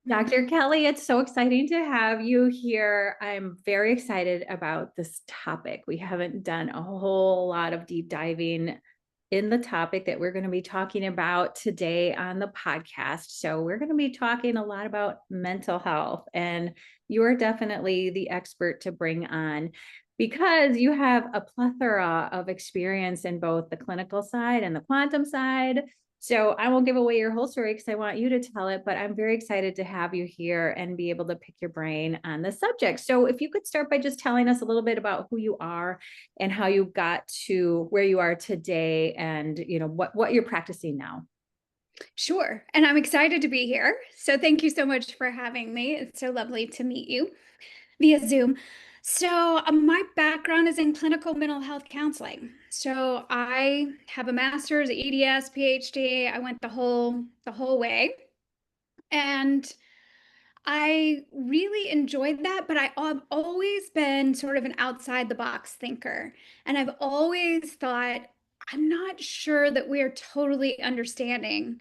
Dr. Kelli, it's so exciting to have you here. I'm very excited about this topic. We haven't done a whole lot of deep diving in the topic that we're going to be talking about today on the podcast. So, we're going to be talking a lot about mental health, and you're definitely the expert to bring on because you have a plethora of experience in both the clinical side and the quantum side. So I won't give away your whole story because I want you to tell it, but I'm very excited to have you here and be able to pick your brain on the subject. So if you could start by just telling us a little bit about who you are and how you got to where you are today, and what you're practicing now. Sure. And I'm excited to be here. So thank you so much for having me. It's so lovely to meet you via Zoom. So my background is in clinical mental health counseling. So I have a master's, EDS, PhD. I went the whole way. And I really enjoyed that, but I've always been sort of an outside the box thinker. And I've always thought, I'm not sure that we're totally understanding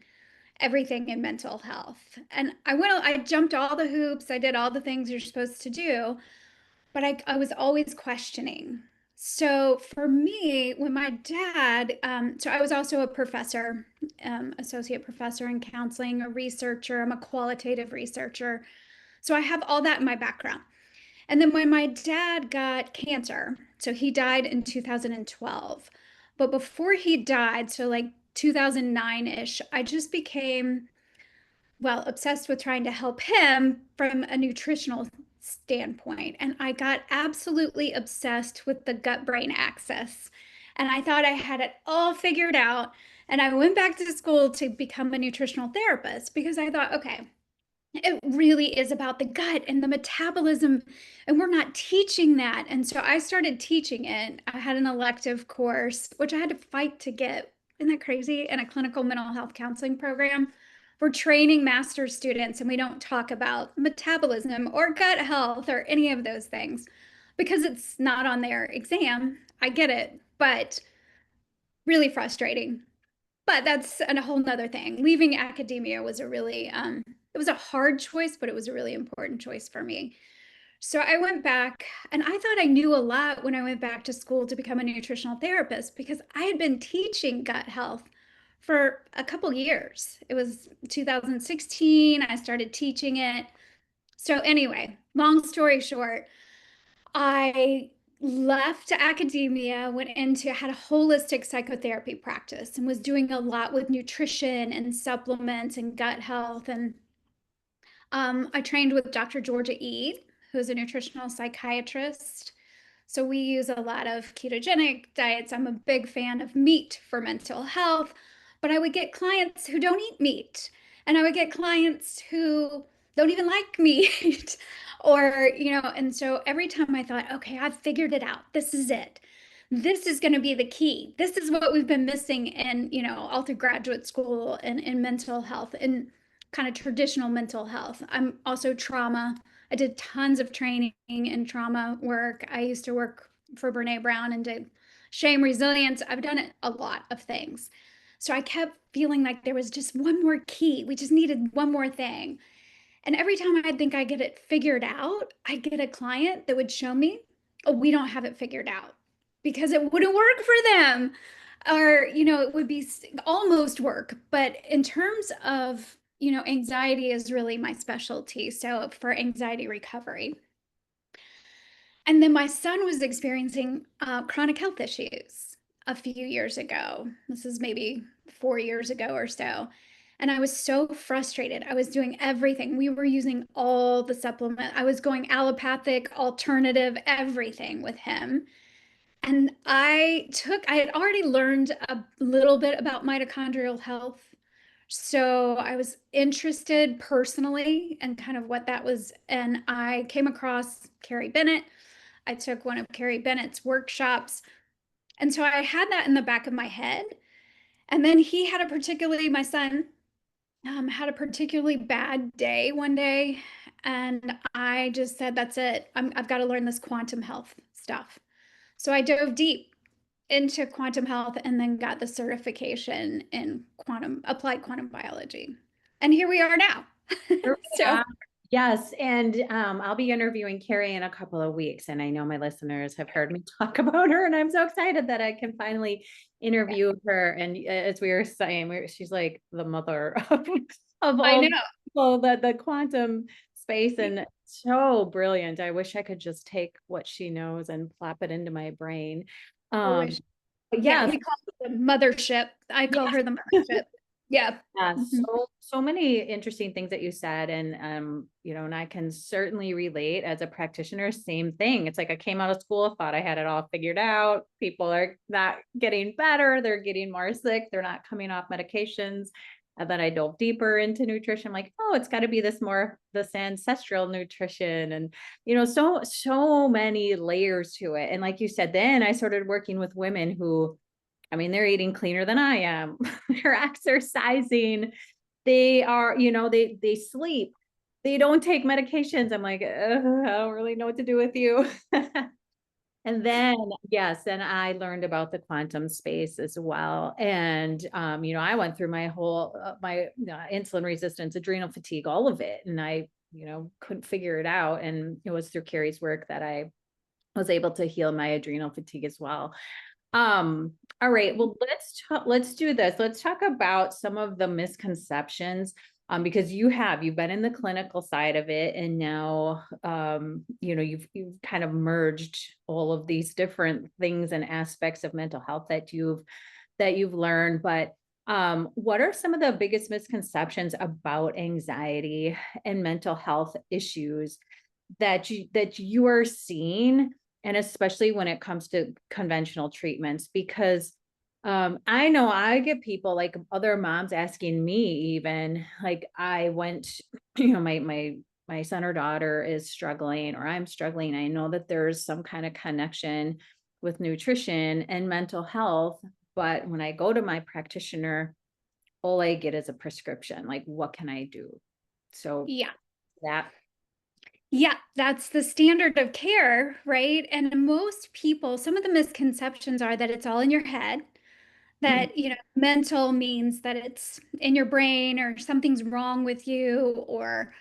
everything in mental health. And I jumped all the hoops, I did all the things you're supposed to do, but I was always questioning. So for me, when my dad, so I was also a professor, associate professor in counseling, a researcher, I'm a qualitative researcher. So I have all that in my background. And then when my dad got cancer, so he died in 2012. But before he died, so like 2009-ish, I just became, well, obsessed with trying to help him from a nutritional standpoint. And I got absolutely obsessed with the gut brain axis. And I thought I had it all figured out. And I went back to school to become a nutritional therapist because I thought, okay, it really is about the gut and the metabolism, and we're not teaching that. And so I started teaching it. I had an elective course, which I had to fight to get. Isn't that crazy? In a clinical mental health counseling program, we're training master's students, and we don't talk about metabolism or gut health or any of those things because it's not on their exam. I get it, but really frustrating. But that's a whole nother thing. Leaving academia was a really it was a hard choice, but it was a really important choice for me. So I went back, and I thought I knew a lot when I went back to school to become a nutritional therapist because I had been teaching gut health for a couple years. It was 2016, I started teaching it. So anyway, long story short, I left academia, went into, had a holistic psychotherapy practice and was doing a lot with nutrition and supplements and gut health. And I trained with Dr. Georgia Ede, who's a nutritional psychiatrist. So we use a lot of ketogenic diets. I'm a big fan of meat for mental health, but I would get clients who don't eat meat, and I would get clients who don't even like meat. And so every time I thought, okay, I've figured it out. This is it. This is going to be the key. This is what we've been missing in, all through graduate school and in mental health and kind of traditional mental health. I'm also trauma. I did tons of training in trauma work. I used to work for Brene Brown and did shame resilience. I've done a lot of things. So I kept feeling like there was just one more key. We just needed one more thing. And every time I think I get it figured out, I get a client that would show me, oh, we don't have it figured out because it wouldn't work for them. Or, it would be almost work. But in terms of, anxiety is really my specialty. So for anxiety recovery. And then my son was experiencing chronic health issues a few years ago. This is maybe 4 years ago or so. And I was so frustrated. I was doing everything. We were using all the supplement. I was going allopathic, alternative, everything with him. And I had already learned a little bit about mitochondrial health. So I was interested personally in kind of what that was. And I came across Carrie Bennett. I took one of Carrie Bennett's workshops. And so I had that in the back of my head. And then my son, had a particularly bad day one day. And I just said, that's it. I've got to learn this quantum health stuff. So I dove deep into quantum health and then got the certification in applied quantum biology. And here we are now. Sure we So have. Yes, and I'll be interviewing Carrie in a couple of weeks, and I know my listeners have heard me talk about her, and I'm so excited that I can finally interview her. And as we were saying, she's like the mother of I all know. people, the quantum space, and so brilliant. I wish I could just take what she knows and plop it into my brain. I Um, wish. but Yeah, yes, we call it the mothership. I call her the mothership. Yeah. yeah, Mhm. so many interesting things that you said, and and I can certainly relate as a practitioner. Same thing. It's like I came out of school, thought I had it all figured out. People are not getting better; they're getting more sick. They're not coming off medications. And then I dove deeper into nutrition. Like, oh, it's got to be this ancestral nutrition, and so many layers to it. And like you said, then I started working with women who, I mean, they're eating cleaner than I am. They're exercising. They are, they sleep. They don't take medications. I'm like, I don't really know what to do with you. And then, yes, then I learned about the quantum space as well. And, I went through my whole, my insulin resistance, adrenal fatigue, all of it. And I, couldn't figure it out. And it was through Carrie's work that I was able to heal my adrenal fatigue as well. All right, well, let's do this. Let's talk about some of the misconceptions, because you've been in the clinical side of it, and now you've kind of merged all of these different things and aspects of mental health that you've learned. But what are some of the biggest misconceptions about anxiety and mental health issues that you are seeing, and especially when it comes to conventional treatments? Because I know I get people, like other moms, asking me, even like, I went, my son or daughter is struggling, or I'm struggling. I know that there's some kind of connection with nutrition and mental health, but when I go to my practitioner, all I get is a prescription. Like, what can I do? So Yeah. that. Yeah, that's the standard of care, right? And most people, some of the misconceptions are that it's all in your head, that, mental means that it's in your brain or something's wrong with you, or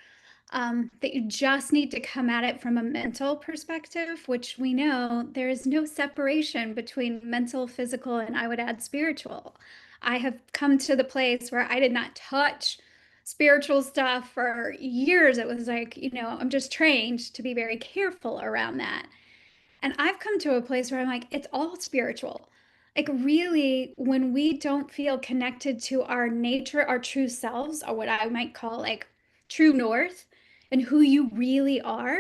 that you just need to come at it from a mental perspective, which we know there is no separation between mental, physical, and I would add spiritual. I have come to the place where I did not touch spiritual stuff for years. It was like, I'm just trained to be very careful around that. And I've come to a place where I'm like, it's all spiritual. Like, really, when we don't feel connected to our nature, our true selves, or what I might call like true north, and who you really are,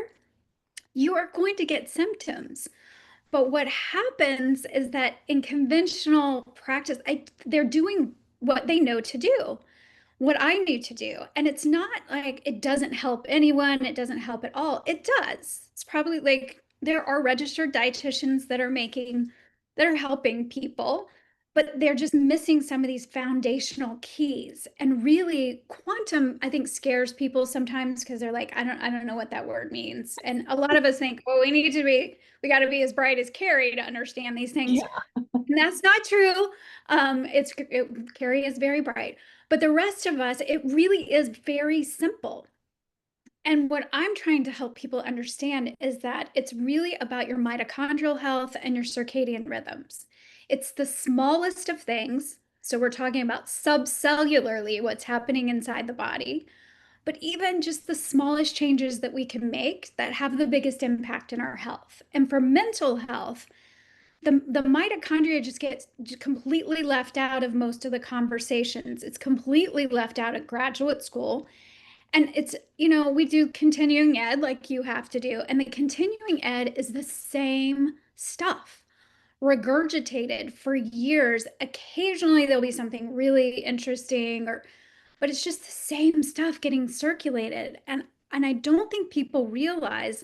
you are going to get symptoms. But what happens is that in conventional practice, they're doing what they know to do, what I need to do. And it's not like it doesn't help anyone, it doesn't help at all. It does. It's probably like there are registered dietitians that are helping people, but they're just missing some of these foundational keys. And really, quantum, I think, scares people sometimes because they're like, I don't know what that word means. And a lot of us think, well, we got to be as bright as Carrie to understand these things. Yeah. And that's not true. Carrie is very bright, but the rest of us, it really is very simple. And what I'm trying to help people understand is that it's really about your mitochondrial health and your circadian rhythms. It's the smallest of things. So we're talking about subcellularly what's happening inside the body, but even just the smallest changes that we can make that have the biggest impact in our health. And for mental health, the mitochondria just gets completely left out of most of the conversations. It's completely left out at graduate school. And it's, we do continuing ed like you have to do. And the continuing ed is the same stuff regurgitated for years. Occasionally there'll be something really interesting, but it's just the same stuff getting circulated. And I don't think people realize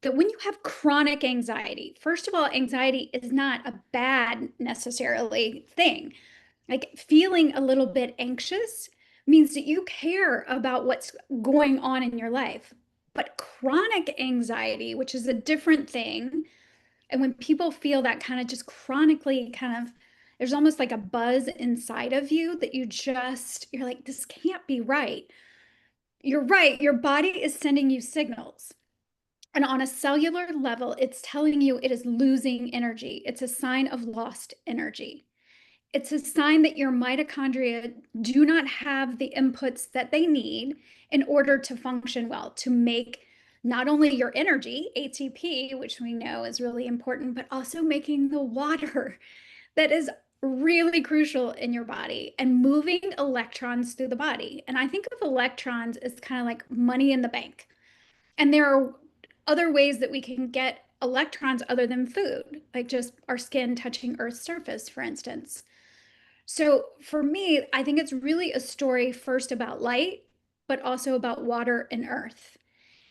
that when you have chronic anxiety, first of all, anxiety is not a bad necessarily thing. Like, feeling a little bit anxious means that you care about what's going on in your life. But chronic anxiety, which is a different thing, and when people feel that kind of just chronically there's almost like a buzz inside of you that you're like, this can't be right. You're right. Your body is sending you signals. And on a cellular level, it's telling you it is losing energy. It's a sign of lost energy. It's a sign that your mitochondria do not have the inputs that they need in order to function well, to make not only your energy, ATP, which we know is really important, but also making the water that is really crucial in your body and moving electrons through the body. And I think of electrons as kind of like money in the bank. And there are other ways that we can get electrons other than food, like just our skin touching Earth's surface, for instance. So for me, I think it's really a story first about light, but also about water and earth.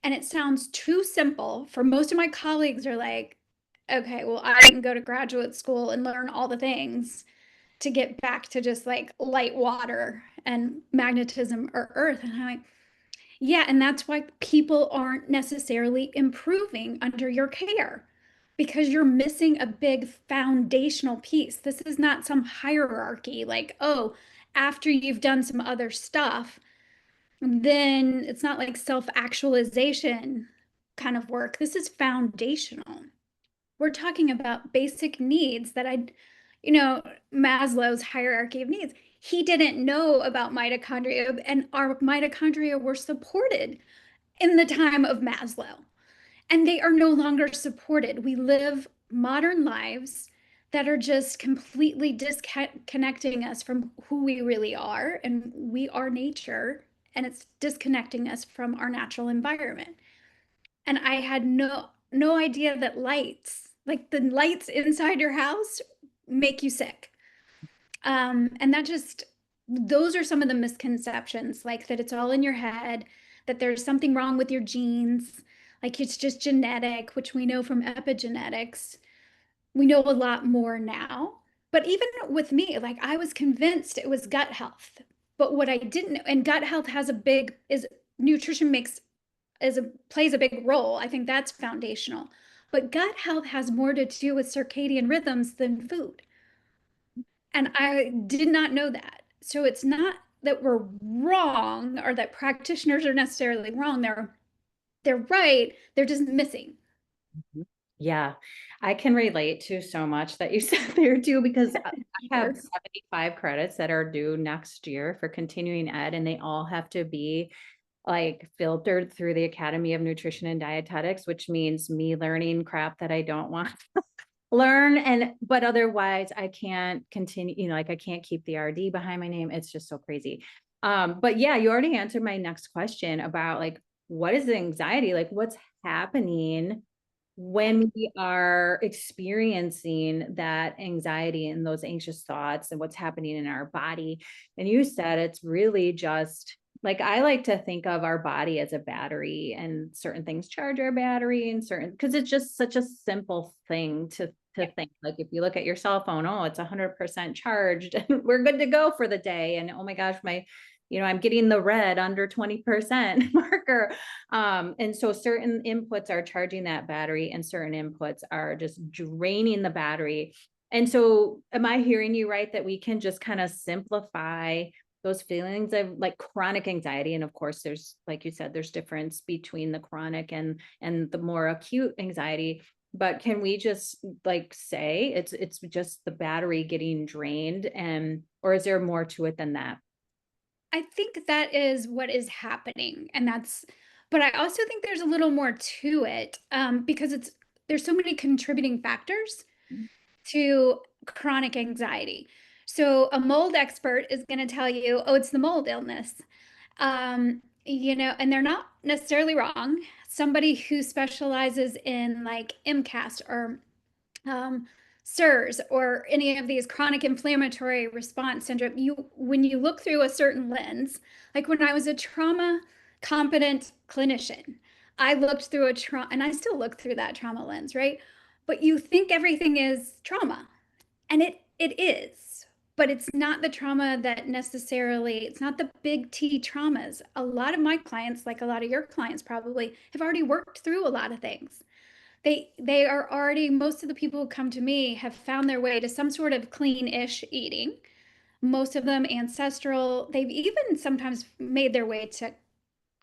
And it sounds too simple. For most of my colleagues are like, okay, well, I didn't go to graduate school and learn all the things to get back to just like light water and magnetism or earth. And I'm like, yeah, and that's why people aren't necessarily improving under your care because you're missing a big foundational piece. This is not some hierarchy like, oh, after you've done some other stuff, then it's not like self-actualization kind of work. This is foundational. We're talking about basic needs that you know, Maslow's hierarchy of needs. He didn't know about mitochondria, and our mitochondria were supported in the time of Maslow, and they are no longer supported. We live modern lives that are just completely disconnecting us from who we really are, and we are nature, and it's disconnecting us from our natural environment. And I had no idea that lights, like the lights inside your house, make you sick. And that just, those are some of the misconceptions, like that it's all in your head, that there's something wrong with your genes, like it's just genetic, which we know from epigenetics. We know a lot more now. But even with me, like I was convinced it was gut health. But what I didn't, and gut health has a big, is nutrition makes, plays a big role. I think that's foundational. But gut health has more to do with circadian rhythms than food. And I did not know that. So it's not that we're wrong or that practitioners are necessarily wrong. They're right. They're just missing. Mhm. Yeah, I can relate to so much that you said there too, because I have Sure. 75 credits that are due next year for continuing ed, and they all have to be like filtered through the Academy of Nutrition and Dietetics, which means me learning crap that I don't want to learn. And but otherwise I can't continue, like I can't keep the RD behind my name. It's just so crazy. But yeah, you already answered my next question about like what is the anxiety? Like what's happening when we are experiencing that anxiety and those anxious thoughts and what's happening in our body. And you said it's really just like I like to think of our body as a battery, and certain things charge our battery and certain, because it's just such a simple thing to think. Like if you look at your cell phone, oh, it's 100% charged and we're good to go for the day. And oh my gosh, I'm getting the red under 20% marker. And so certain inputs are charging that battery and certain inputs are just draining the battery. And so am I hearing you right that we can just kind of simplify those feelings of like chronic anxiety? And of course, there's, like you said, there's difference between the chronic and the more acute anxiety. But can we just like say it's just the battery getting drained, and or is there more to it than that? I think that is what is happening. And that's, but I also think there's a little more to it because there's so many contributing factors to chronic anxiety. So a mold expert is going to tell you, oh, it's the mold illness. And they're not necessarily wrong. Somebody who specializes in like MCAS or um, SIRS or any of these chronic inflammatory response syndrome, when you look through a certain lens, like when I was a trauma competent clinician, I looked through a trauma, and I still look through that trauma lens, right? But you think everything is trauma, and it is, but it's not the trauma that necessarily, it's not the big T traumas. A lot of my clients, like a lot of your clients probably, have already worked through a lot of things. They are already, most of the people who come to me have found their way to some sort of clean-ish eating, most of them ancestral. They've even sometimes made their way to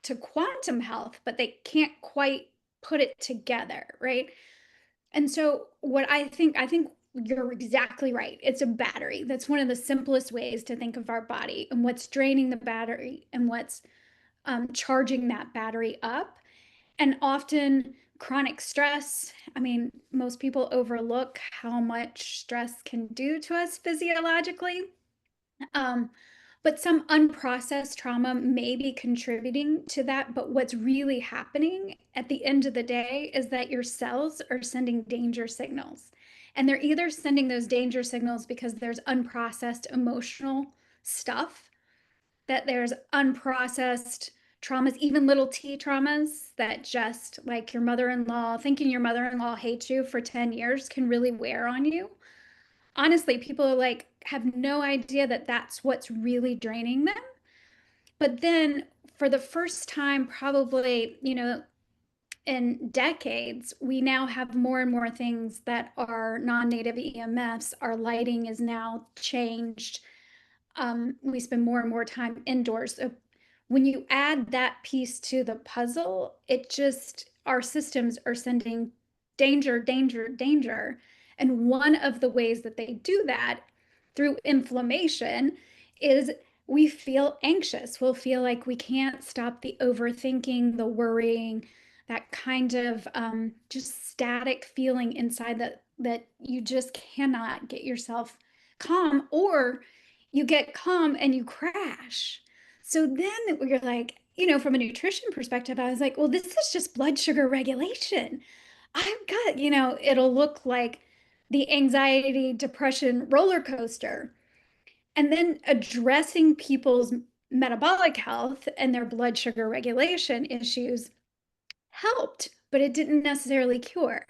to quantum health, but they can't quite put it together, right? And so I think you're exactly right. It's a battery. That's one of the simplest ways to think of our body and what's draining the battery and what's charging that battery up. And often chronic stress, I mean, most people overlook how much stress can do to us physiologically. Um, but some unprocessed trauma may be contributing to that. But what's really happening at the end of the day is that your cells are sending danger signals. And they're either sending those danger signals because there's unprocessed emotional stuff, that there's unprocessed traumas, even little t traumas that just like your mother-in-law, thinking your mother-in-law hates you for 10 years can really wear on you. Honestly, people are like have no idea that that's what's really draining them. But then for the first time, probably, in decades, we now have more and more things that are non-native EMFs. Our lighting is now changed. We spend more and more time indoors. So when you add that piece to the puzzle, it just, our systems are sending danger, danger, danger. And one of the ways that they do that through inflammation is we feel anxious. We'll feel like we can't stop the overthinking, the worrying, that kind of just static feeling inside that you just cannot get yourself calm, or you get calm and you crash. So then we're like, from a nutrition perspective, I was like, well, this is just blood sugar regulation. I've got, it'll look like the anxiety, depression roller coaster. And then addressing people's metabolic health and their blood sugar regulation issues helped, but it didn't necessarily cure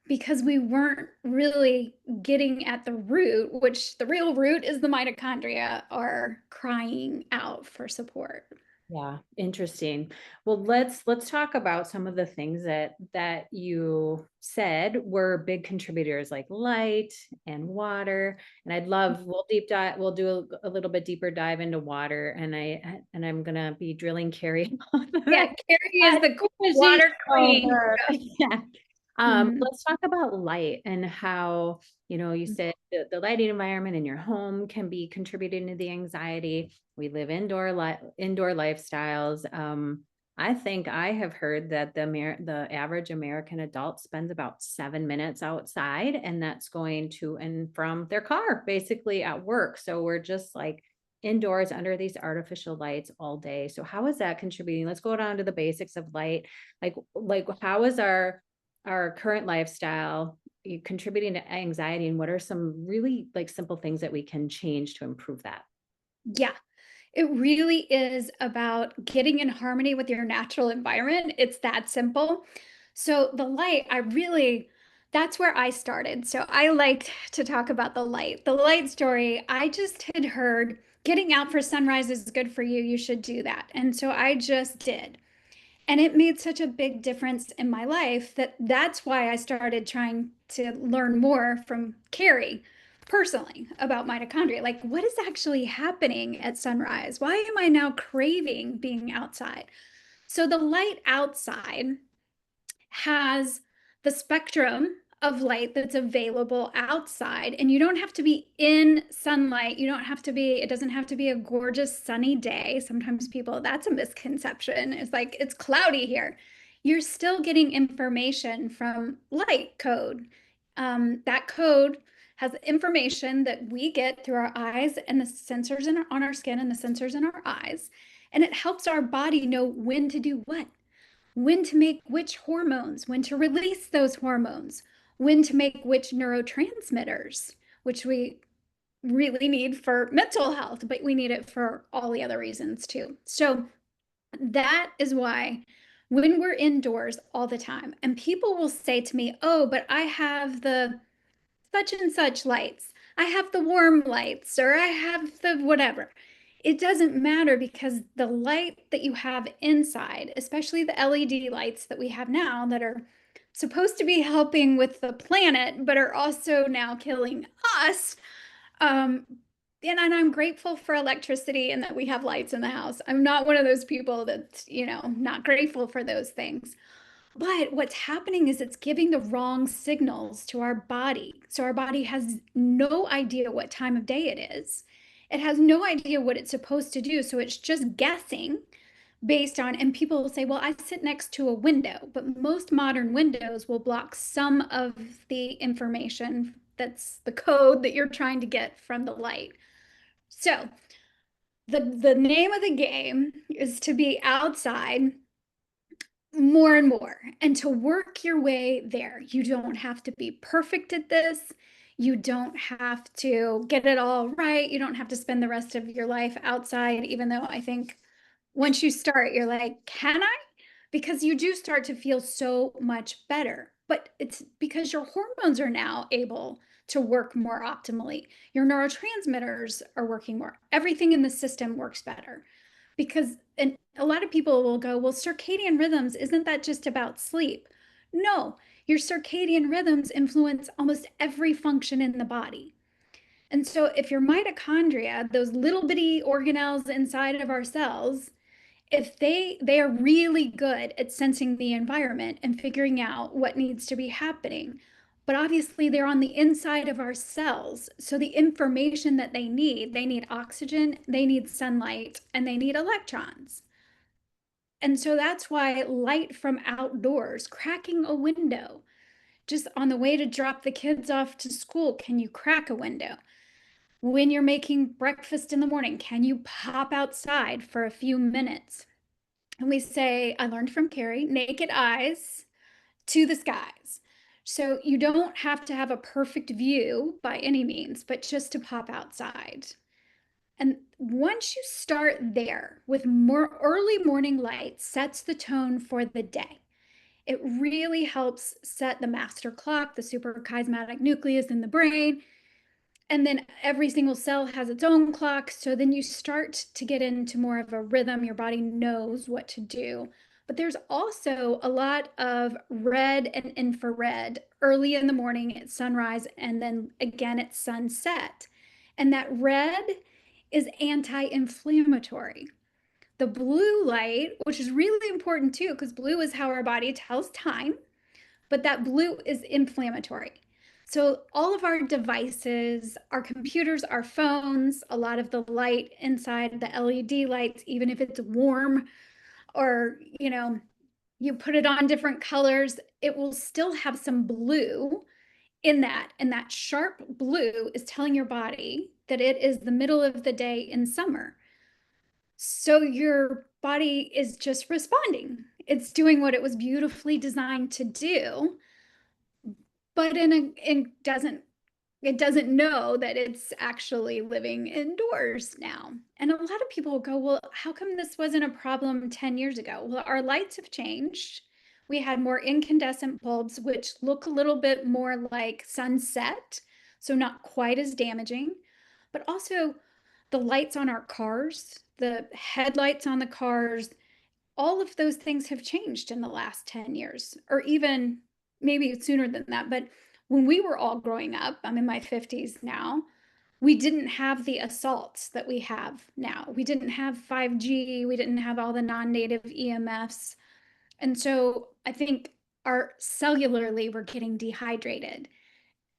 because we weren't really getting at the root, which the real root is the mitochondria are crying out for support. Yeah, interesting. Well, let's talk about some of the things that you said were big contributors, like light and water. And I'd love we'll do a little bit deeper dive into water, and I'm gonna be drilling Carrie on Yeah, that Carrie is the because she's water queen. over. Yeah. Mhm. Let's talk about light and how, you said the lighting environment in your home can be contributing to the anxiety. We live indoor lifestyles. I think I have heard that the average American adult spends about 7 minutes outside, and that's going to and from their car, basically at work. So we're just like indoors under these artificial lights all day. So how is that contributing? Let's go down to the basics of light. Like how is our current lifestyle contributing to anxiety, and what are some really like simple things that we can change to improve that? Yeah, it really is about getting in harmony with your natural environment. It's that simple. So the light, that's where I started. So I liked to talk about the light. The light story, I just had heard getting out for sunrise is good for you. You should do that. And so I just did. And it made such a big difference in my life that's why I started trying to learn more from Carrie personally about mitochondria. Like, what is actually happening at sunrise? Why am I now craving being outside? So, the light outside has the spectrum of light that's available outside, and you don't have to be in sunlight. It doesn't have to be a gorgeous sunny day. Sometimes people, that's a misconception. It's like it's cloudy here. You're still getting information from light code. That code has information that we get through our eyes and the sensors on our skin and the sensors in our eyes, and it helps our body know when to do what, when to make which hormones, when to release those hormones, when to make which neurotransmitters, which we really need for mental health, but we need it for all the other reasons too. So that is why when we're indoors all the time, and people will say to me, oh, but I have the such and such lights. I have the warm lights, or I have the whatever. It doesn't matter because the light that you have inside, especially the LED lights that we have now that are supposed to be helping with the planet, but are also now killing us, um, and I'm grateful for electricity and that we have lights in the house. I'm not one of those people that's, not grateful for those things. But what's happening is it's giving the wrong signals to our body. So our body has no idea what time of day it is. It has no idea what it's supposed to do. So it's just guessing based on, and people will say, well, I sit next to a window, but most modern windows will block some of the information that's the code that you're trying to get from the light. So the name of the game is to be outside more and more and to work your way there. You don't have to be perfect at this. You don't have to get it all right. You don't have to spend the rest of your life outside, even though I think once you start, you're like, can I? Because you do start to feel so much better. But it's because your hormones are now able to work more optimally. Your neurotransmitters are working more. Everything in the system works better. Because and a lot of people will go, well, circadian rhythms, isn't that just about sleep? No, your circadian rhythms influence almost every function in the body. And so if your mitochondria, those little bitty organelles inside of our cells, if they are really good at sensing the environment and figuring out what needs to be happening, but obviously they're on the inside of our cells, so the information that they need oxygen, they need sunlight, and they need electrons. And so that's why light from outdoors, cracking a window, just on the way to drop the kids off to school, can you crack a window? When you're making breakfast in the morning, can you pop outside for a few minutes? And we say, I learned from Carrie, naked eyes to the skies. So you don't have to have a perfect view by any means, but just to pop outside. And once you start there with more early morning light, sets the tone for the day. It really helps set the master clock, the suprachiasmatic nucleus in the brain, and then every single cell has its own clock. So then you start to get into more of a rhythm. Your body knows what to do. But there's also a lot of red and infrared early in the morning at sunrise and then again at sunset. And that red is anti-inflammatory. The blue light, which is really important too, because blue is how our body tells time, but that blue is inflammatory. So all of our devices, our computers, our phones, a lot of the light inside the LED lights, even if it's warm or, you put it on different colors, it will still have some blue in that. And that sharp blue is telling your body that it is the middle of the day in summer. So your body is just responding. It's doing what it was beautifully designed to do, but it doesn't know that it's actually living indoors now. And a lot of people will go, well, how come this wasn't a problem 10 years ago? Well, our lights have changed. We had more incandescent bulbs, which look a little bit more like sunset, so not quite as damaging. But also the lights on our cars, the headlights on the cars, all of those things have changed in the last 10 years, or even maybe sooner than that. But when we were all growing up, I'm in my 50s now, we didn't have the assaults that we have now. We didn't have 5G, we didn't have all the non-native EMFs. And so I think our cellularly we're getting dehydrated.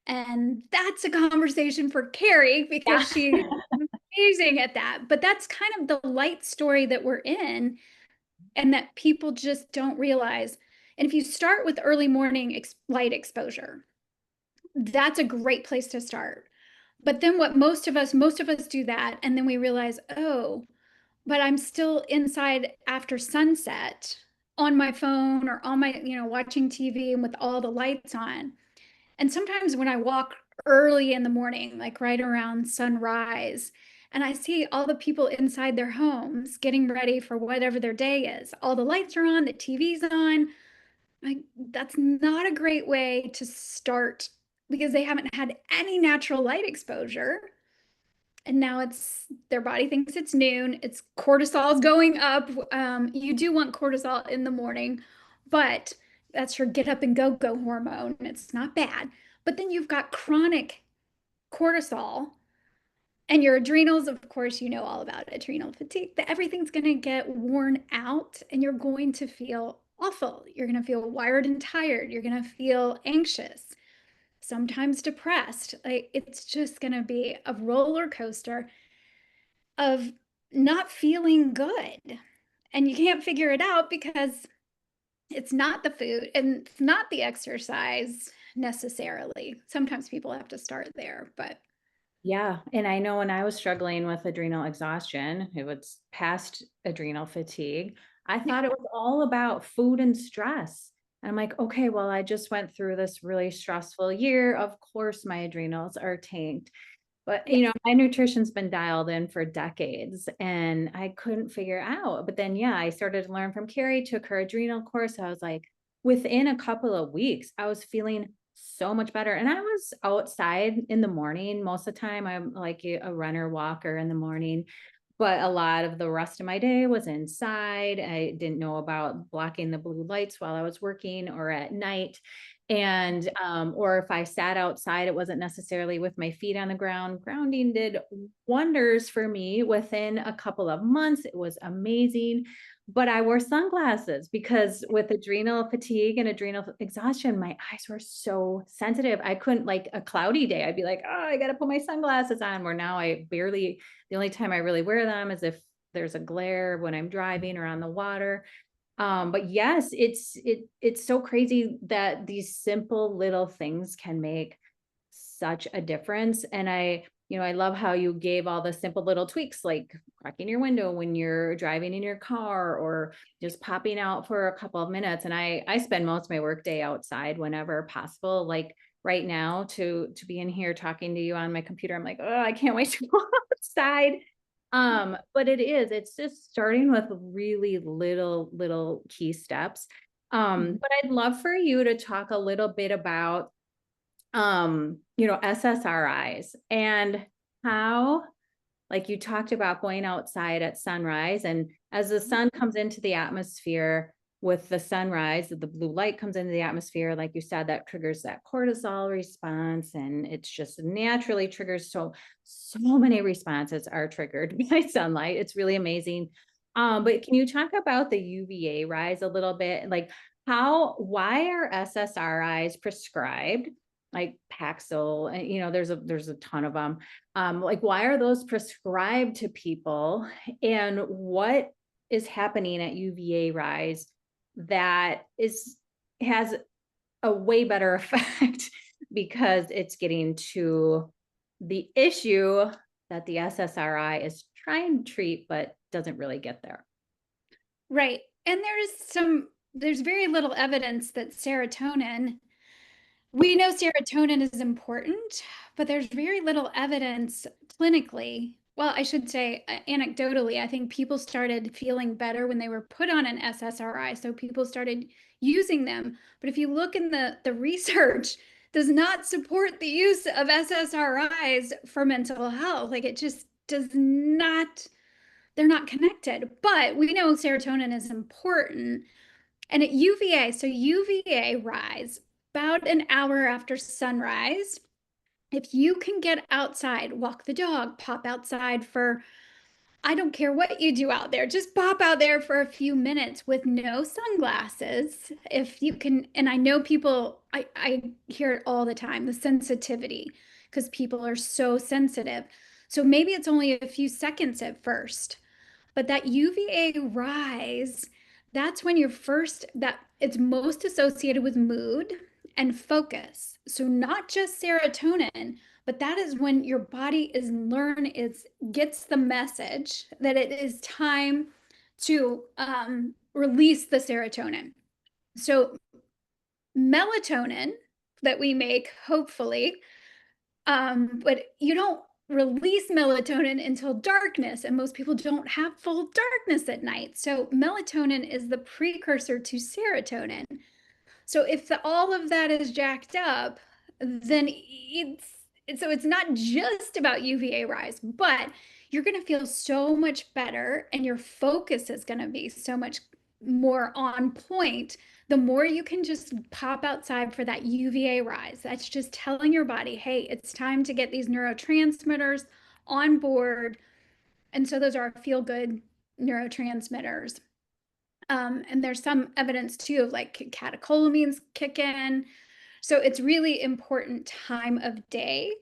And that's a conversation for Carrie because Yeah. she's amazing at that. But that's kind of the light story that we're in and that people just don't realize. And if you start with early morning light exposure, that's a great place to start. But then what most of us do that, and then we realize, oh, but I'm still inside after sunset on my phone or on my, watching TV and with all the lights on. And sometimes when I walk early in the morning, like right around sunrise, and I see all the people inside their homes getting ready for whatever their day is, all the lights are on, the TV's on. Like, that's not a great way to start because they haven't had any natural light exposure. And now their body thinks it's noon, it's cortisol's going up. You do want cortisol in the morning, but that's your get up and go hormone. It's not bad. But then you've got chronic cortisol And your adrenals, of course, you know all about adrenal fatigue, that everything's going to get worn out and you're going to feel awful. You're going to feel wired and tired. You're going to feel anxious, sometimes depressed. Like it's just going to be a roller coaster of not feeling good. And you can't figure it out because it's not the food and it's not the exercise necessarily. Sometimes people have to start there, but Yeah, and I know when I was struggling with adrenal exhaustion, it was past adrenal fatigue. I yeah, thought it was all about food and stress. And I'm like, okay, well, I just went through this really stressful year. Of course, my adrenals are tanked. But, yes. my nutrition's been dialed in for decades and I couldn't figure out. But then, yeah, I started to learn from Carrie, took her adrenal course. I was like, within a couple of weeks, I was feeling so much better. And I was outside in the morning. Most of the time, I'm like a runner walker in the morning, but a lot of the rest of my day was inside. I didn't know about blocking the blue lights while I was working or at night. And or if I sat outside, it wasn't necessarily with my feet on the ground. Grounding did wonders for me within a couple of months. It was amazing. But I wore sunglasses because with adrenal fatigue and adrenal exhaustion, my eyes were so sensitive. I couldn't, like a cloudy day, I'd be like, oh, I got to put my sunglasses on. Where now I barely, the only time I really wear them is if there's a glare when I'm driving or on the water. But yes, it's so crazy that these simple little things can make such a difference. And I love how you gave all the simple little tweaks like cracking your window when you're driving in your car or just popping out for a couple of minutes. And I spend most of my workday outside whenever possible. Like right now to be in here talking to you on my computer, I'm like, oh, I can't wait to go outside. But it's just starting with really little key steps. Mhm. But I'd love for you to talk a little bit about SSRIs and how, like you talked about going outside at sunrise, and as the sun comes into the atmosphere with the sunrise, the blue light comes into the atmosphere, like you said, that triggers that cortisol response, and it's just naturally triggers. So many responses are triggered by sunlight. It's really amazing. But can you talk about the UVA rise a little bit? Like why are SSRIs prescribed? Like Paxil, and there's a ton of them. Like, why are those prescribed to people? And what is happening at UVA rise that has a way better effect because it's getting to the issue that the SSRI is trying to treat, but doesn't really get there. Right. And there's very little evidence that serotonin, we know serotonin is important, but there's very little evidence clinically. Well, I should say anecdotally, I think people started feeling better when they were put on an SSRI. So people started using them. But if you look in the research, does not support the use of SSRIs for mental health. Like it just does not, they're not connected. But we know serotonin is important. And at UVA, so UVA rise about an hour after sunrise. If you can get outside, walk the dog, pop outside for, I don't care what you do out there, just pop out there for a few minutes with no sunglasses. If you can, and I know people, I hear it all the time, the sensitivity, because people are so sensitive. So maybe it's only a few seconds at first, but that UVA rise, that's when you're first, that it's most associated with mood and focus. So not just serotonin, but that is when your body gets the message that it is time to release the serotonin. So melatonin that we make, hopefully, but you don't release melatonin until darkness, and most people don't have full darkness at night. So melatonin is the precursor to serotonin. So if all of that is jacked up, then it's not just about UVA rise, but you're going to feel so much better and your focus is going to be so much more on point the more you can just pop outside for that UVA rise. That's just telling your body, hey, it's time to get these neurotransmitters on board. And so those are feel good neurotransmitters. And there's some evidence too of like catecholamines kick in. So it's really important time of day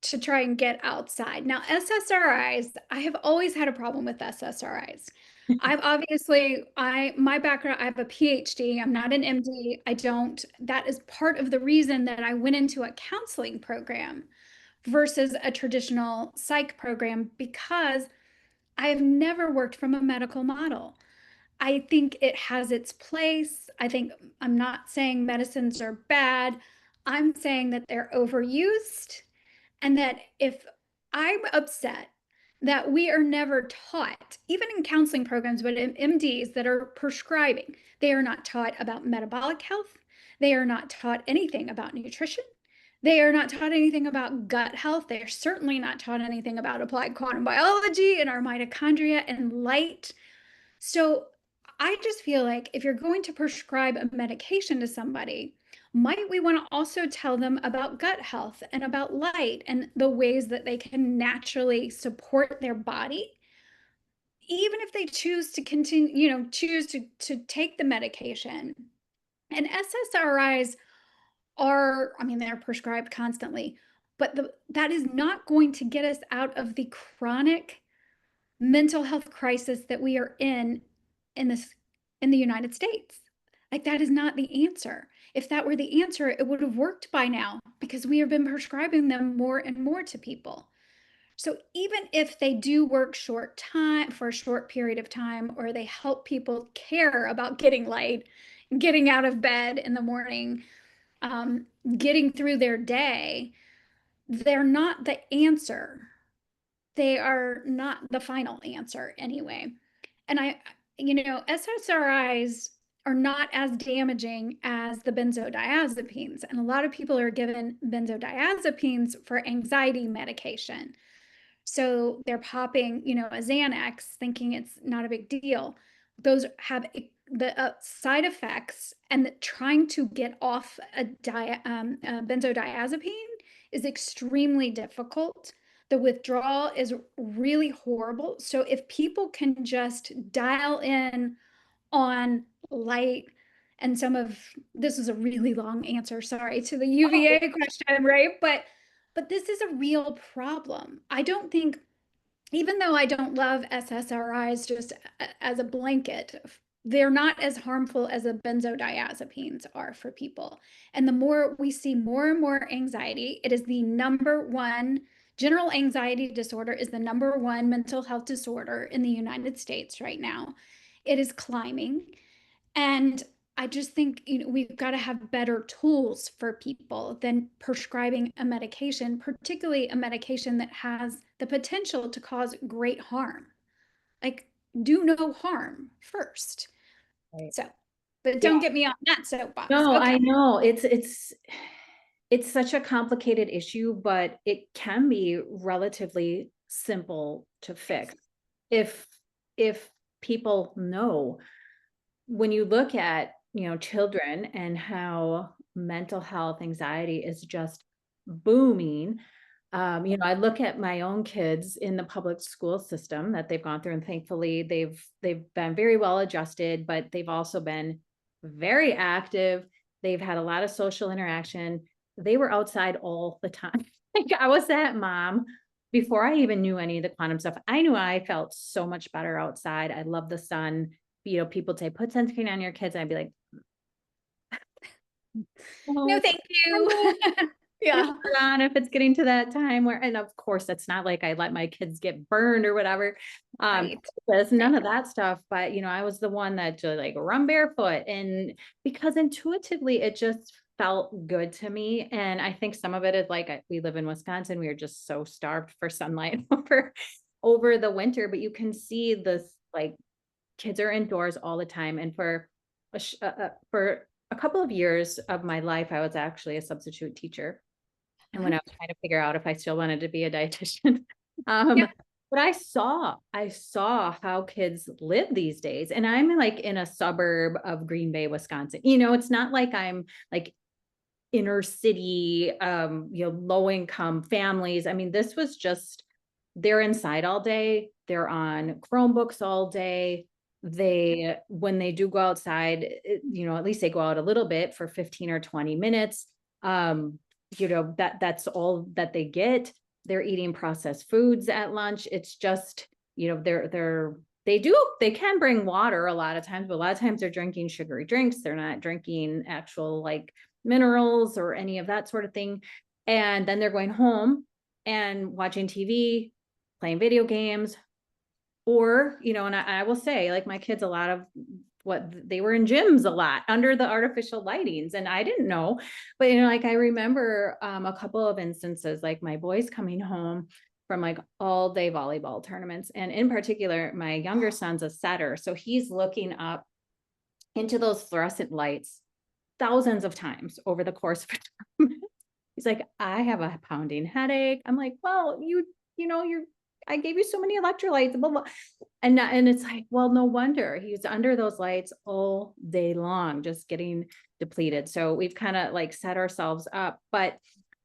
to try and get outside. Now, SSRIs, I have always had a problem with SSRIs. My background, I have a PhD. I'm not an MD. That is part of the reason that I went into a counseling program versus a traditional psych program, because I have never worked from a medical model. I think it has its place. I'm not saying medicines are bad. I'm saying that they're overused, and that if I'm upset that we are never taught, even in counseling programs, but in MDs that are prescribing, they are not taught about metabolic health. They are not taught anything about nutrition. They are not taught anything about gut health. They are certainly not taught anything about applied quantum biology and our mitochondria and light. So I just feel like if you're going to prescribe a medication to somebody, might we want to also tell them about gut health and about light and the ways that they can naturally support their body, even if they choose to continue, choose to take the medication. And SSRIs are, I mean, they're prescribed constantly, but that is not going to get us out of the chronic mental health crisis that we are in the United States. Like, that is not the answer. If that were the answer, it would have worked by now, because we have been prescribing them more and more to people. So even if they do work short time for a short period of time, or they help people care about getting light, getting out of bed in the morning, getting through their day, they're not the answer. They are not the final answer anyway. And SSRIs are not as damaging as the benzodiazepines. And a lot of people are given benzodiazepines for anxiety medication. So they're popping, a Xanax, thinking it's not a big deal. Those have the side effects, and trying to get off a benzodiazepine is extremely difficult. The withdrawal is really horrible. So if people can just dial in on light, and this is a really long answer, sorry, to the UVA question, right? But this is a real problem. I don't think, even though I don't love SSRIs just as a blanket, they're not as harmful as the benzodiazepines are for people. And the more we see more and more anxiety, it is the number one, general anxiety disorder is the number one mental health disorder in the United States right now. It is climbing. And I just think, we've got to have better tools for people than prescribing a medication, particularly a medication that has the potential to cause great harm. Like, do no harm first. Right. So, but Yeah. don't get me on that soapbox. No, Okay. I know it's such a complicated issue, but it can be relatively simple to fix if people know. When you look at, children and how mental health, anxiety is just booming. I look at my own kids in the public school system that they've gone through, and thankfully they've been very well adjusted, but they've also been very active. They've had a lot of social interaction. They were outside all the time. Like, I was that mom before I even knew any of the quantum stuff. I knew I felt so much better outside. I love the sun. People say, put sunscreen on your kids. And I'd be like, No, oh, thank you. Yeah. on if it's getting to that time where, and of course, it's not like I let my kids get burned or whatever. Right. There's none of that stuff. But, I was the one that just like run barefoot, and because intuitively it just felt good to me. And I think some of it is like, we live in Wisconsin. We are just so starved for sunlight over the winter, but you can see this, like, kids are indoors all the time. And for a couple of years of my life, I was actually a substitute teacher. And when I was trying to figure out if I still wanted to be a dietitian, Yeah. but I saw how kids live these days. And I'm like in a suburb of Green Bay, Wisconsin. It's not like I'm like inner city, low income families. I mean, this was just they're inside all day, they're on Chromebooks all day. When they do go outside, at least they go out a little bit for 15 or 20 minutes. That's all that they get. They're eating processed foods at lunch. It's just, they can bring water a lot of times, but a lot of times they're drinking sugary drinks. They're not drinking actual like minerals or any of that sort of thing. And then they're going home and watching TV, playing video games, or, and I will say, like, my kids, a lot of what they were in gyms a lot under the artificial lightings. And I didn't know, but, like, I remember a couple of instances, like my boys coming home from like all day volleyball tournaments. And in particular, my younger son's a setter. So he's looking up into those fluorescent lights thousands of times over the course of a tournament. He's like, I have a pounding headache. I'm like, well, I gave you so many electrolytes, blah, blah. And it's like, well, no wonder he's under those lights all day long, just getting depleted. So we've kind of like set ourselves up, but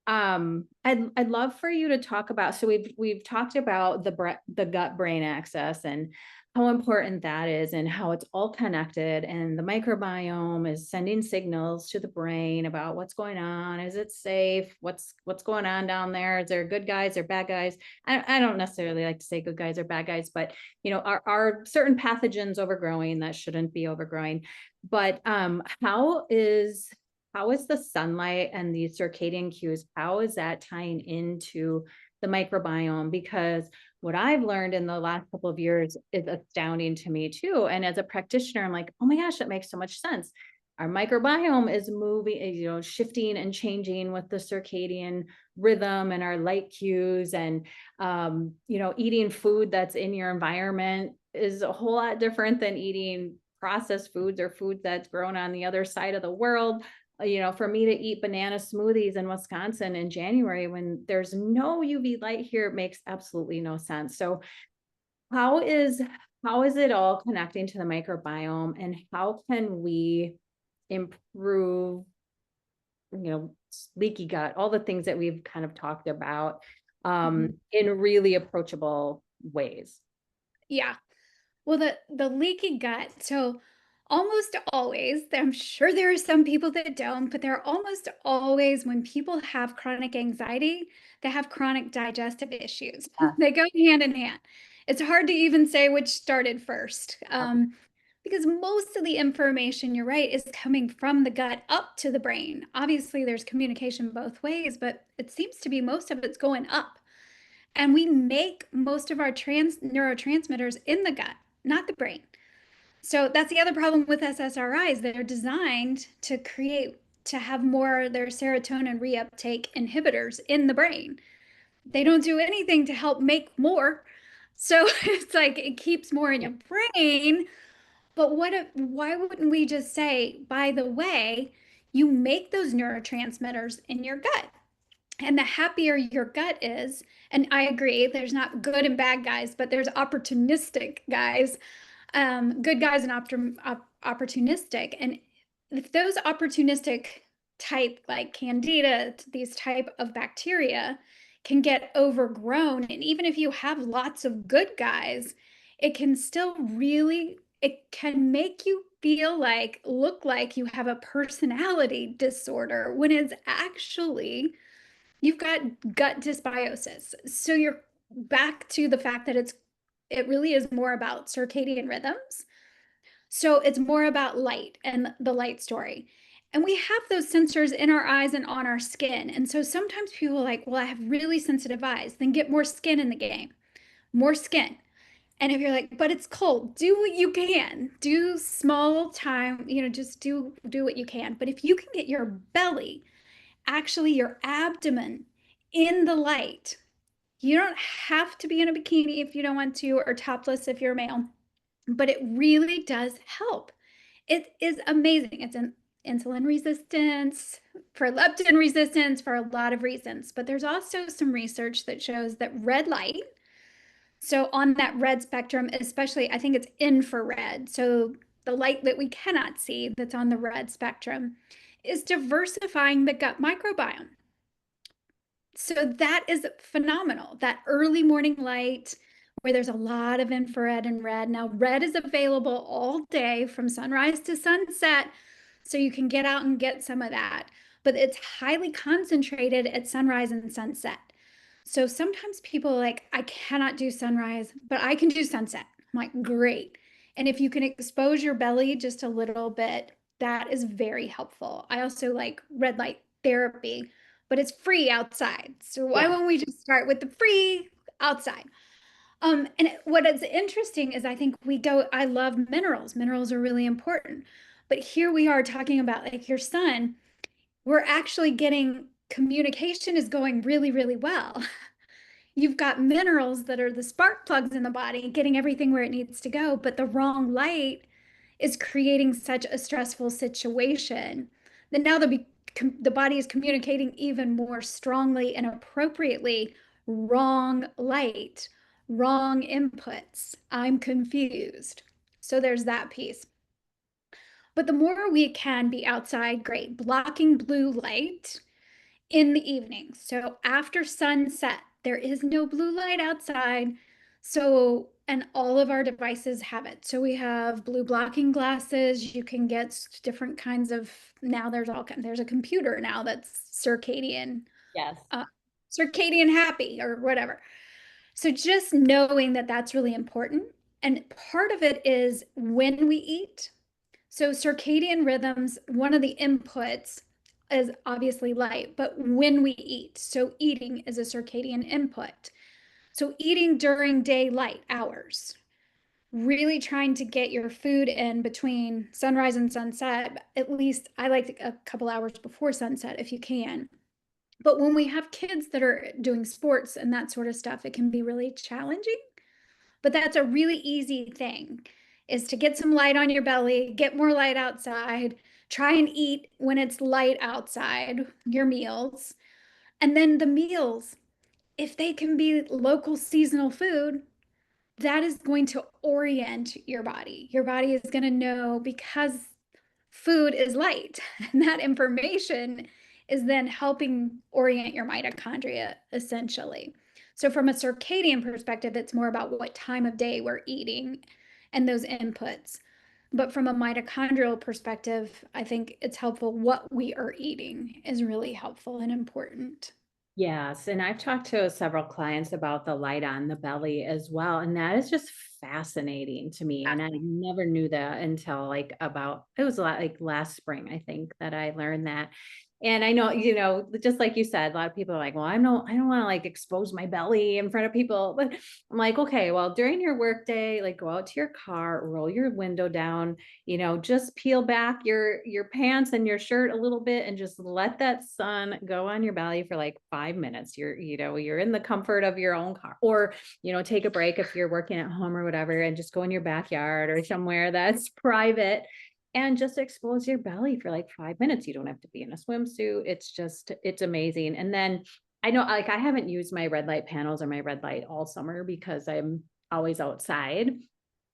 I'd love for you to talk about, so we've talked about the gut brain axis and how important that is and how it's all connected, and the microbiome is sending signals to the brain about what's going on. Is it safe? What's going on down there? Is there good guys or bad guys? I don't necessarily like to say good guys or bad guys, but are certain pathogens overgrowing that shouldn't be overgrowing? But how is the sunlight and the circadian cues, how is that tying into the microbiome? Because what I've learned in the last couple of years is astounding to me too. And as a practitioner, I'm like, oh my gosh, that makes so much sense. Our microbiome is moving, shifting and changing with the circadian rhythm and our light cues. And, eating food that's in your environment is a whole lot different than eating processed foods or food that's grown on the other side of the world. For me to eat banana smoothies in Wisconsin in January when there's no UV light here, it makes absolutely no sense. So how is it all connecting to the microbiome, and how can we improve, leaky gut, all the things that we've kind of talked about in really approachable ways? Yeah. Well, the leaky gut. So almost always, I'm sure there are some people that don't, but there are almost always, when people have chronic anxiety, they have chronic digestive issues. Yeah. They go hand in hand. It's hard to even say which started first, because most of the information, you're right, is coming from the gut up to the brain. Obviously, there's communication both ways, but it seems to be most of it's going up. And we make most of our neurotransmitters in the gut, not the brain. So that's the other problem with SSRIs. They're designed to have more their serotonin reuptake inhibitors in the brain. They don't do anything to help make more. So it's like it keeps more in your brain. But why wouldn't we just say, by the way, you make those neurotransmitters in your gut? And the happier your gut is, and I agree, there's not good and bad guys, but there's opportunistic guys, good guys and opportunistic. And if those opportunistic type, like Candida, these type of bacteria can get overgrown, and even if you have lots of good guys, it can still really, it can make you look like you have a personality disorder when it's actually you've got gut dysbiosis. So you're back to the fact that it really is more about circadian rhythms. So it's more about light and the light story. And we have those sensors in our eyes and on our skin. And so sometimes people are like, well, I have really sensitive eyes. Then get more skin in the game, more skin. And if you're like, but it's cold, do what you can. Do small time, just do what you can. But if you can get your belly, actually your abdomen, in the light, you don't have to be in a bikini if you don't want to, or topless if you're a male, but it really does help. It is amazing. It's an insulin resistance, for leptin resistance, for a lot of reasons. But there's also some research that shows that red light, so on that red spectrum, especially, I think it's infrared, so the light that we cannot see that's on the red spectrum, is diversifying the gut microbiome. So that is phenomenal. That early morning light where there's a lot of infrared and red. Now, red is available all day from sunrise to sunset, so you can get out and get some of that. But it's highly concentrated at sunrise and sunset. So sometimes people are like, I cannot do sunrise, but I can do sunset. I'm like, great. And if you can expose your belly just a little bit, that is very helpful. I also like red light therapy, but it's free outside. So why Yeah. won't we just start with the free outside? What is interesting is I think I love minerals. Minerals are really important. But here we are talking about like your son, we're actually getting communication is going really, really well. You've got minerals that are the spark plugs in the body, getting everything where it needs to go, but the wrong light is creating such a stressful situation that now the body is communicating even more strongly and appropriately wrong light, wrong inputs. I'm confused. So there's that piece. But the more we can be outside, great. Blocking blue light in the evening. So after sunset, there is no blue light outside. So, and all of our devices have it. So we have blue blocking glasses. You can get different kinds of, now there's a computer now that's Yes. uh, circadian happy or whatever. So just knowing that that's really important. And part of it is when we eat. So circadian rhythms, one of the inputs is obviously light, but when we eat, so eating is a circadian input. So eating during daylight hours, really trying to get your food in between sunrise and sunset. At least I like a couple hours before sunset if you can. But when we have kids that are doing sports and that sort of stuff, it can be really challenging. But that's a really easy thing is to get some light on your belly, get more light outside, try and eat when it's light outside, your meals. And then the meals, if they can be local seasonal food, that is going to orient your body. Your body is going to know because food is light, and that information is then helping orient your mitochondria essentially. So, from a circadian perspective, it's more about what time of day we're eating and those inputs. But from a mitochondrial perspective, I think it's helpful what we are eating is really helpful and important. Yes, and I've talked to several clients about the light on the belly as well, and that is just fascinating to me. And I never knew that until like about it was a lot like last spring, I think, that I learned that. And I know, just like you said, a lot of people are like, well, I don't want to like expose my belly in front of people. But I'm like, okay, well, during your work day, like go out to your car, roll your window down, just peel back your pants and your shirt a little bit and just let that sun go on your belly for like 5 minutes. You're in the comfort of your own car, or take a break if you're working at home or whatever, and just go in your backyard or somewhere that's private and just expose your belly for like 5 minutes. You don't have to be in a swimsuit. It's amazing. And then I know, like, I haven't used my red light panels or my red light all summer because I'm always outside.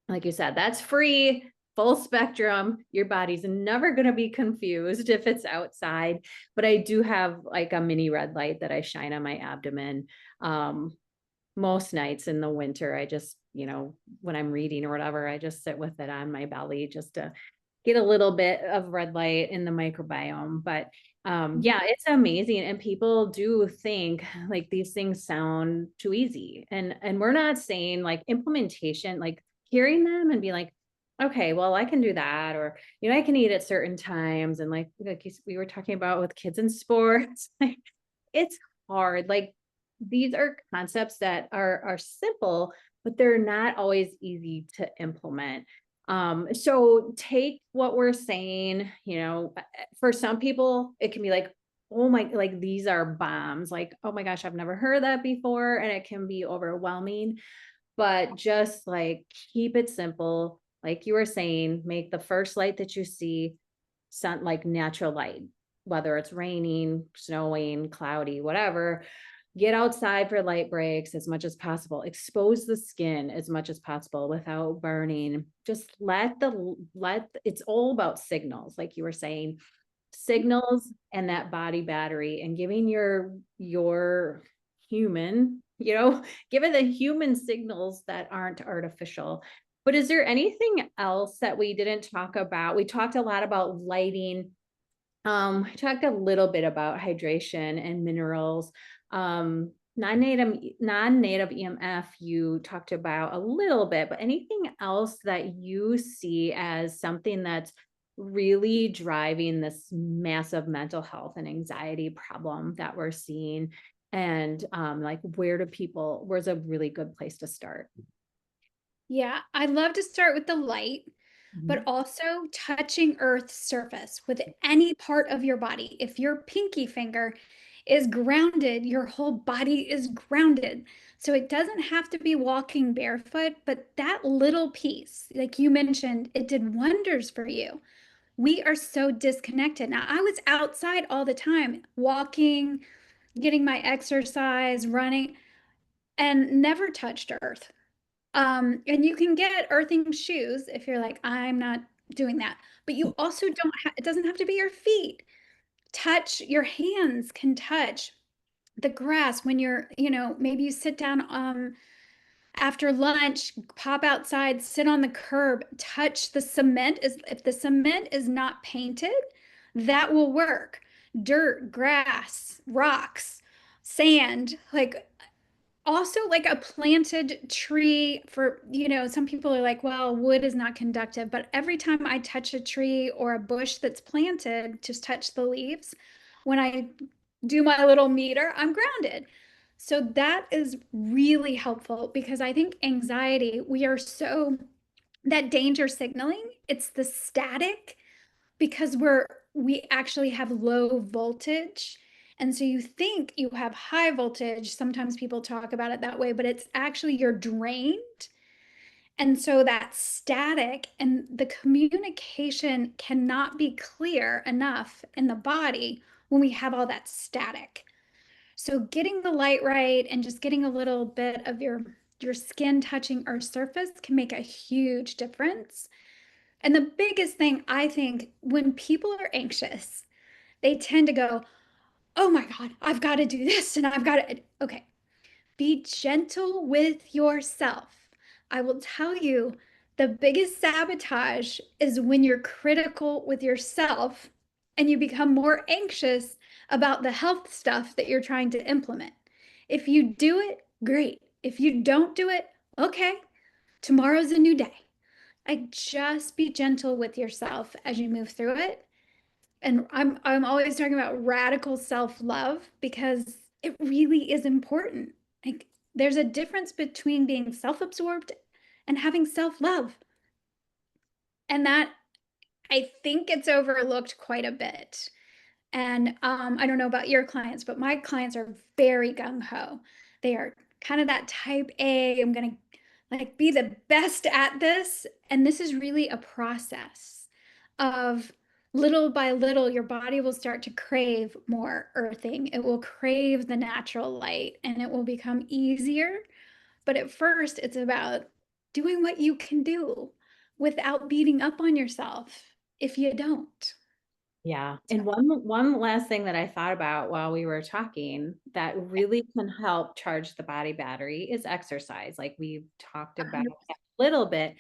Like you said, that's free, full spectrum. Your body's never going to be confused if it's outside. But I do have like a mini red light that I shine on my abdomen. Most nights in the winter, I just, when I'm reading or whatever, I just sit with it on my belly just to get a little bit of red light in the microbiome. But yeah, it's amazing. And people do think like these things sound too easy. And we're not saying like implementation, like hearing them and be like, okay, well, I can do that, or I can eat at certain times. And like we were talking about with kids in sports, like it's hard. Like these are concepts that are simple, but they're not always easy to implement. So take what we're saying, for some people, it can be like, oh my, like these are bombs, like, oh my gosh, I've never heard that before. And it can be overwhelming, but just like keep it simple. Like you were saying, make the first light that you see sun, like natural light, whether it's raining, snowing, cloudy, whatever. Get outside for light breaks as much as possible. Expose the skin as much as possible without burning. Just let it's all about signals, like you were saying. signals and that body battery, and giving your human, give it the human signals that aren't artificial. But is there anything else that we didn't talk about? We talked a lot about lighting. I talked a little bit about hydration and minerals. Non-native EMF, you talked about a little bit, but anything else that you see as something that's really driving this massive mental health and anxiety problem that we're seeing? And like, where's a really good place to start? Yeah, I love to start with the light, but Mhm. also touching Earth's surface with any part of your body. If your pinky finger is grounded, your whole body is grounded. So it doesn't have to be walking barefoot, but that little piece, like you mentioned, it did wonders for you. We are so disconnected. Now, I was outside all the time, walking, getting my exercise, running, and never touched Earth. And you can get earthing shoes if you're like, I'm not doing that. But you also don't have, it doesn't have to be your feet. Touch, your hands can touch the grass when you're, maybe you sit down after lunch, pop outside, sit on the curb, touch the cement. Is if the cement is not painted, that will work. Dirt, grass, rocks, sand, like also like a planted tree for, some people are like, well, wood is not conductive, but every time I touch a tree or a bush that's planted, just touch the leaves, when I do my little meter, I'm grounded. So that is really helpful because I think anxiety, we are so, that danger signaling, it's the static because we actually have low voltage. And so you think you have high voltage. Sometimes people talk about it that way, but it's actually you're drained. And so that static and the communication cannot be clear enough in the body when we have all that static. So getting the light right and just getting a little bit of your skin touching our surface can make a huge difference. And the biggest thing I think when people are anxious, they tend to go, oh my God, I've got to do this and I've got to. Okay, be gentle with yourself. I will tell you the biggest sabotage is when you're critical with yourself and you become more anxious about the health stuff that you're trying to implement. If you do it, great. If you don't do it, okay, tomorrow's a new day. Like just be gentle with yourself as you move through it. And I'm always talking about radical self-love because it really is important. Like there's a difference between being self-absorbed and having self-love. And that I think it's overlooked quite a bit. And I don't know about your clients, but my clients are very gung ho. They are kind of that type A. I'm gonna like be the best at this, and this is really a process of little by little, your body will start to crave more earthing. It will crave the natural light, and it will become easier. But at first, it's about doing what you can do without beating up on yourself if you don't. Yeah. So And one last thing that I thought about while we were talking that really can help charge the body battery is exercise. Like we've talked about that 100%. a little bit,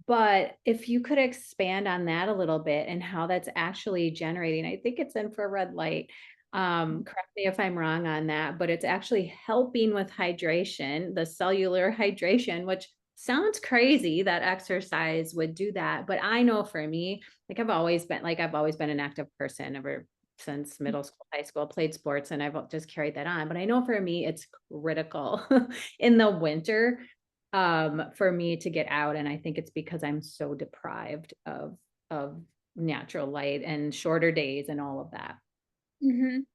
but if you could expand on that a little bit and how that's actually generating, I think it's infrared light. Correct me if I'm wrong on that, but it's actually helping with hydration, the cellular hydration, which sounds crazy that exercise would do that. But I know for me, I've always been an active person ever since middle school, high school, played sports, and I've just carried that on. But I know for me, it's critical in the winter for me to get out. And I think it's because I'm so deprived of natural light and shorter days and all of that. Mhm.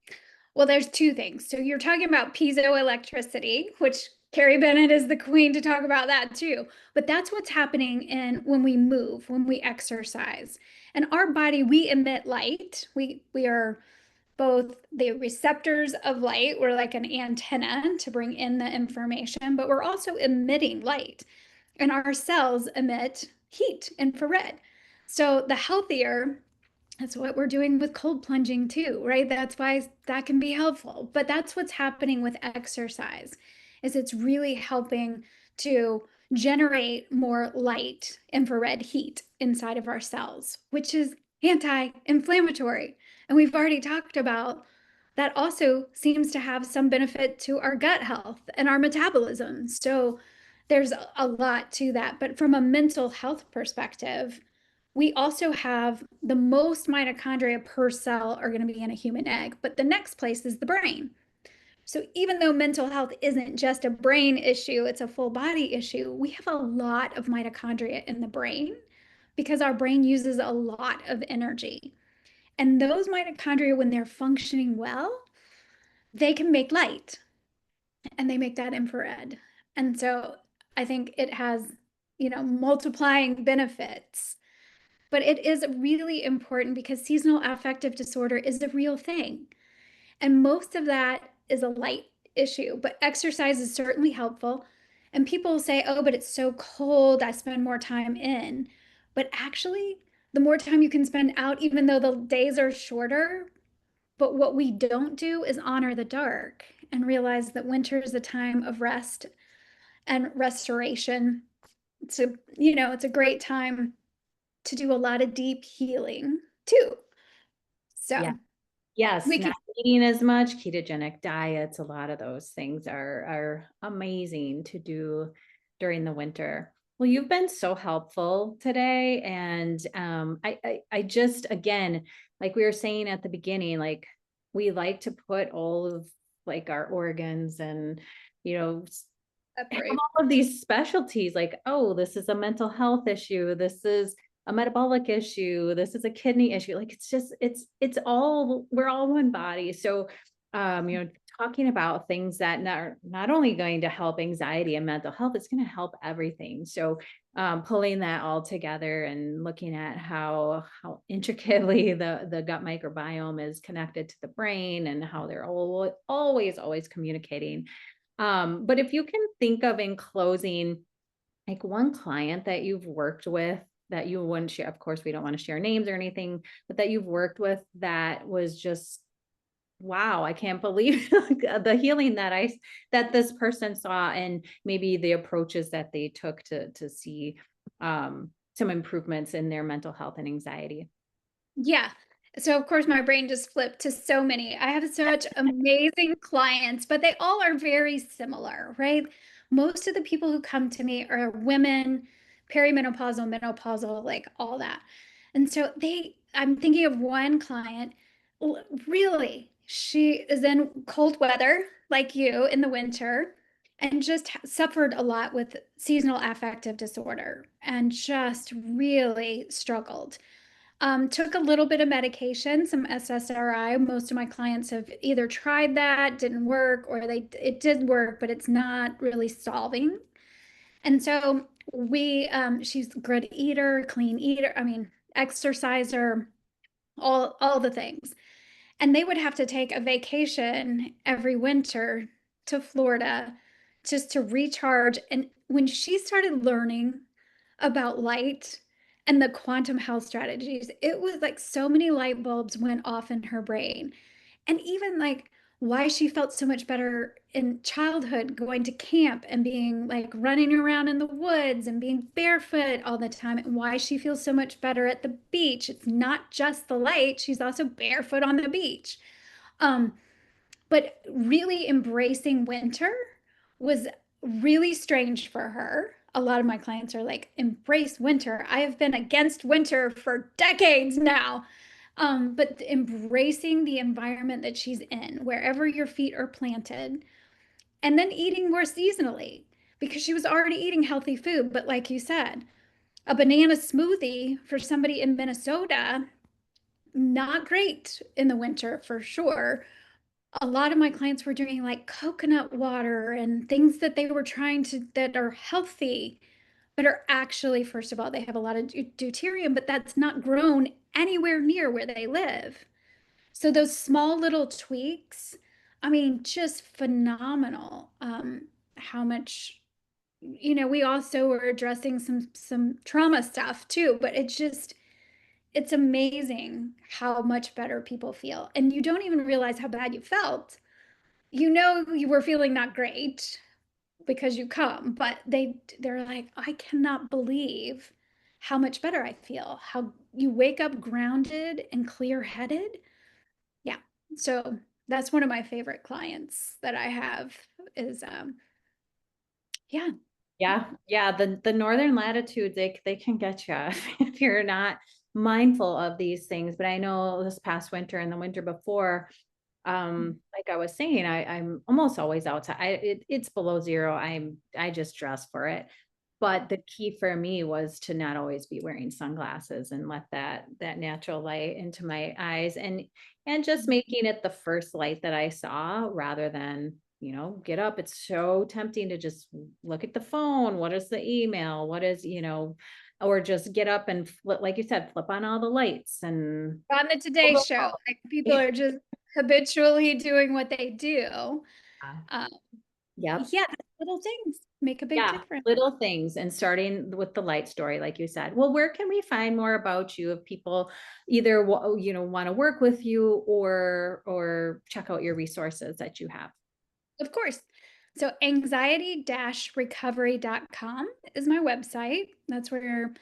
Well, there's two things. So you're talking about piezoelectricity, which Carrie Bennett is the queen to talk about that too. But that's what's happening in when we move, when we exercise. And our body, we emit light. We are both the receptors of light. We're like an antenna to bring in the information, but we're also emitting light. And our cells emit heat, infrared. So the healthier That's what we're doing with cold plunging too, right? That's why that can be helpful. But that's what's happening with exercise, is it's really helping to generate more light infrared heat inside of our cells, which is anti-inflammatory. And we've already talked about that also seems to have some benefit to our gut health and our metabolism. So there's a lot to that. But from a mental health perspective, we also have the most mitochondria per cell are going to be in a human egg, but the next place is the brain. So even though mental health isn't just a brain issue, it's a full body issue, we have a lot of mitochondria in the brain because our brain uses a lot of energy. And those mitochondria, when they're functioning well, they can make light and they make that infrared. And so I think it has, multiplying benefits. But it is really important because seasonal affective disorder is a real thing. And most of that is a light issue, but exercise is certainly helpful. And people say, oh, but it's so cold, I spend more time in. But actually, the more time you can spend out, even though the days are shorter, but what we don't do is honor the dark and realize that winter is a time of rest and restoration. It's a great time to do a lot of deep healing too. Yeah. So Yes, we not can, eating as much, ketogenic diets, a lot of those things are amazing to do during the winter. Well, you've been so helpful today. And I just, again, like we were saying at the beginning, like we like to put all of like our organs and, you know, have separate. all of these specialties like, oh, this is a mental health issue. This is a metabolic issue. This is a kidney issue. Like it's just, it's all, we're all one body. So, talking about things that not only going to help anxiety and mental health, it's going to help everything. So, pulling that all together and looking at how intricately the gut microbiome is connected to the brain and how they're always communicating. But if you can think of in closing, like one client that you've worked with that you wouldn't share, of course, we don't want to share names or anything, but that you've worked with that was just, wow, I can't believe the healing that this person saw and maybe the approaches that they took to see some improvements in their mental health and anxiety. Yeah. So of course my brain just flipped to so many. I have such amazing clients, but they all are very similar, right? Most of the people who come to me are women, perimenopausal, menopausal, like all that. And so I'm thinking of one client, really, she is in cold weather like you in the winter and just suffered a lot with seasonal affective disorder and just really struggled. Took a little bit of medication, some SSRI. Most of my clients have either tried that, didn't work, or it did work, but it's not really solving. And so she's a good eater, clean eater, I mean, exerciser, all the things. And they would have to take a vacation every winter to Florida just to recharge. And when she started learning about light and the quantum health strategies, it was like so many light bulbs went off in her brain. And even like why she felt so much better in childhood going to camp and being like running around in the woods and being barefoot all the time, and why she feels so much better at the beach. It's not just the light, she's also barefoot on the beach. Um, but really embracing winter was really strange for her. A lot of my clients are like, embrace winter. I have been against winter for decades now. But embracing the environment that she's in, wherever your feet are planted, and then eating more seasonally because she was already eating healthy food. But like you said, a banana smoothie for somebody in Minnesota, not great in the winter for sure. A lot of my clients were doing like coconut water and things that they were trying to that are healthy, but are actually, first of all, they have a lot of deuterium, but that's not grown anywhere near where they live. So those small little tweaks, I mean, just phenomenal. How much, we also were addressing some trauma stuff too, but it just it's amazing how much better people feel. And you don't even realize how bad you felt. You know you were feeling not great because you come, but they're like, I cannot believe how much better I feel. How you wake up grounded and clear-headed. Yeah. So that's one of my favorite clients that I have is yeah. Yeah, yeah. The northern latitudes, they can get you if you're not mindful of these things. But I know this past winter and the winter before, like I was saying, I'm almost always outside. It's below zero. I just dress for it. But the key for me was to not always be wearing sunglasses and let that natural light into my eyes, and just making it the first light that I saw rather than, get up. It's so tempting to just look at the phone. What is the email? What is, or just get up and flip, like you said, flip on all the lights and On the Today Show, like people are just habitually doing what they do. Um, Yep. yeah, little things make a big Yeah, difference. little things, and starting with the light story, like you said. Well, where can we find more about you if people either want to work with you or check out your resources that you have? Of course. So anxiety-recovery.com is my website. That's where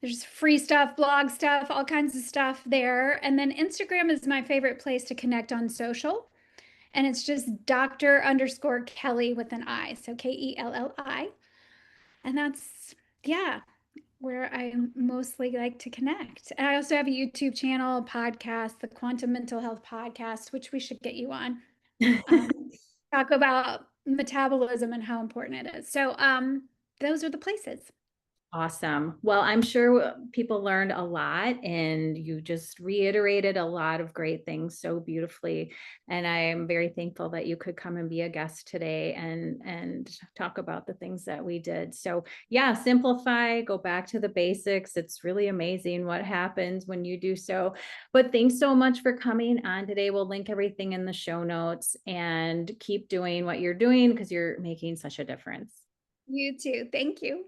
there's free stuff, blog stuff, all kinds of stuff there. And then Instagram is my favorite place to connect on social. And it's just Dr._Kelli with an I. So Kelli. And that's, yeah, where I mostly like to connect. And I also have a YouTube channel, a podcast, the Quantum Mental Health Podcast, which we should get you on. Talk about metabolism and how important it is. So those are the places. Awesome. Well, I'm sure people learned a lot, and you just reiterated a lot of great things so beautifully. And I am very thankful that you could come and be a guest today and talk about the things that we did. So yeah, simplify, go back to the basics. It's really amazing what happens when you do so. But thanks so much for coming on today. We'll link everything in the show notes, and keep doing what you're doing because you're making such a difference. You too. Thank you.